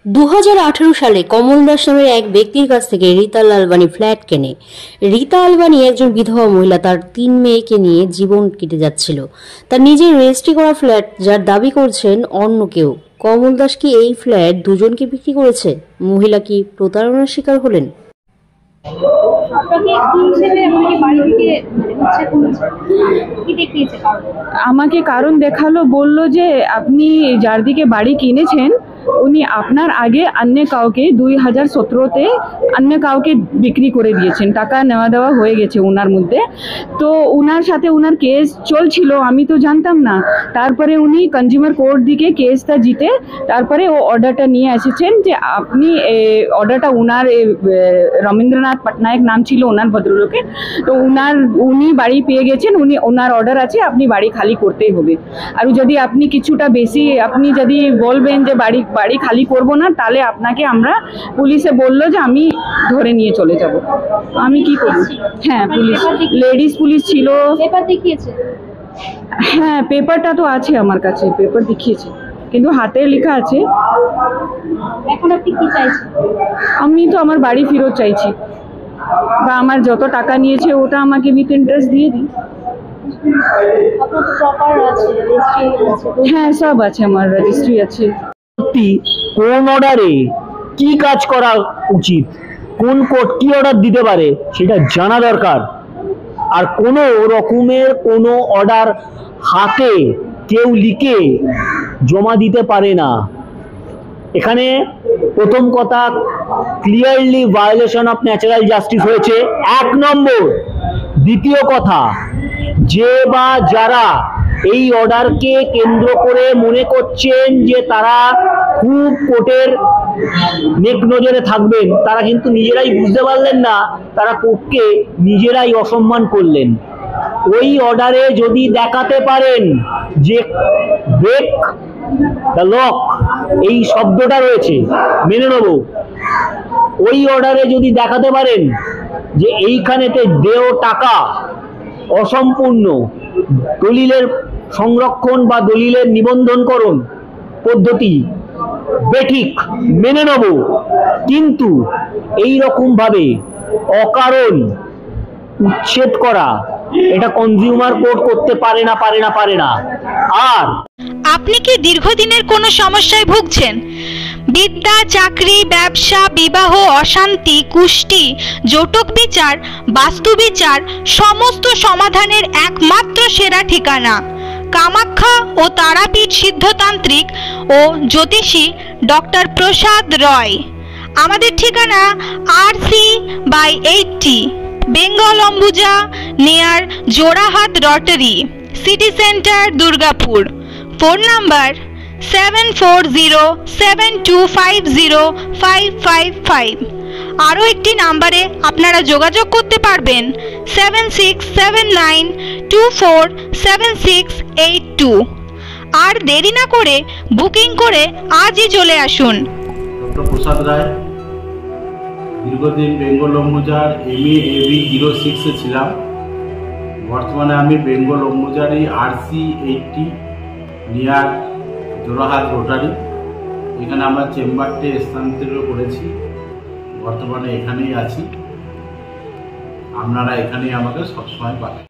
2018 সালে কমল দাস নামের এক ব্যক্তির কাছ থেকে রীতা লালবানী ফ্ল্যাট কেনে। রীতা লালবানী একজন বিধবা মহিলা, তার 3 মেয়েকে নিয়ে জীবন কেটে যাচ্ছিল। তার নিজের রেজিস্ট্রি করা ফ্ল্যাট, যার দাবি করছেন অন্য কেউ। কমল দাস কি এই ফ্ল্যাট দুজনকে বিক্রি করেছে? মহিলা কি প্রতারণার শিকার হলেন? আমাকে কারণ দেখালো, বলল যে আপনি যার দিকে বাড়ি কিনেছেন উনি আপনার আগে অন্য কাউকে 2017-তে অন্য কাউকে বিক্রি করে দিয়েছেন, টাকা নেওয়া দেওয়া হয়ে গেছে ওনার মধ্যে। তো ওনার সাথে ওনার কেস চলছিল, আমি তো জানতাম না। তারপরে উনি কনজিউমার কোর্ট দিকে কেসটা জিতে তারপরে ও অর্ডারটা নিয়ে এসেছেন যে আপনি অর্ডারটা ওনার রবীন্দ্রনাথ পটনায়ক নাম ছিল ওনার ভদ্রলোকের। তো উনি বাড়ি পেয়ে গেছেন, ওনার অর্ডার আছে, আপনি বাড়ি খালি করতেই হবে। আর যদি আপনি কিছুটা বেশি আপনি যদি বলবেন যে বাড়ি খালি করব না, তাহলে আপনাকে আমরা পুলিশে বললো যে আমি ধরে নিয়ে চলে যাব। আমি কি করব? হ্যাঁ, পুলিশ, লেডিস পুলিশ ছিল। পেপার দেখিয়েছে? হ্যাঁ, পেপারটা তো আছে আমার কাছে, পেপার দেখিয়েছে, কিন্তু হাতে লেখা আছে। এখন আপনি কি চাইছেন? আমি তো আমার বাড়ি ফেরত চাইছি, বা আমার যত টাকা নিয়েছে ওটা আমাকে উইথ ইন্টারেস্ট দিয়ে দিই। হ্যাঁ, সব আছে, আমার রেজিস্ট্রি আছে। কোন অর্ডারে কি কাজ করা উচিত, কোন কোর্ট কি অর্ডার দিতে পারে সেটা জানা দরকার। আর কোনো রকমের কোনো অর্ডার হাতে কেউ লিখে জমা দিতে পারে না। এখানে প্রথম কথা, clearly violation of natural justice হয়েছে, 1 নম্বর। দ্বিতীয় কথা, যে বা যারা এই অর্ডারকে কেন্দ্র করে মনে করছেন যে তারা খুব কোর্টের নেক নজরে থাকবেন, তারা কিন্তু নিজেরাই বুঝতে পারলেন না, তারা কোর্টকে নিজেরাই অসম্মান করলেন। ওই অর্ডারে যদি দেখাতে পারেন যে ব্রেক দ্য লক এই শব্দটা রয়েছে, মেনে নেব। ওই অর্ডারে যদি দেখাতে পারেন যে এইখানেতে দেয় টাকা অসম্পূর্ণ, দলিলের সংরক্ষণ বা দলিলের নিবন্ধনকরণ পদ্ধতি বেঠিক, মেনে নেব। কিন্তু এই রকম ভাবে অকারণ উচ্ছেদ করা, এটা কনজিউমার কোর্ট করতে পারে না। আর আপনি কি দীর্ঘদিনের কোনো সমস্যায় ভুগছেন? বিদ্যা, চাকরি, ব্যবসা, বিবাহ, অশান্তি, কুষ্টি, জটক বিচার, বাস্তু বিচার, সমস্ত সমাধানের একমাত্র সেরা ঠিকানা কামাখ্যা ও তারাপীঠ সিদ্ধতান্ত্রিক ও জ্যোতিষী ডক্টর প্রসাদ রয়। আমাদের ঠিকানা RC/80 Bengal Ambuja, near Jorhat Rotary, city centre, Durgapur. Phone number 7407250555। আরও একটি নাম্বারে আপনারা যোগাযোগ করতে পারবেন 7679247682। আর দেরি না করে বুকিং করে আজই চলে আসুন। ডক্টর প্রসাদ রায়, দীর্ঘদিন বেঙ্গল অম্বুজার MA/AB 06-এ ছিলাম। বর্তমানে আমি বেঙ্গল অম্বুজারই RC/80 নিয়ার জোড়াহাট রোটারি, এখানে আমার চেম্বারটি স্থানান্তরিত করেছি। বর্তমানে এখানেই আছি, আপনারা এখানেই আমাকে সবসময় পাবেন।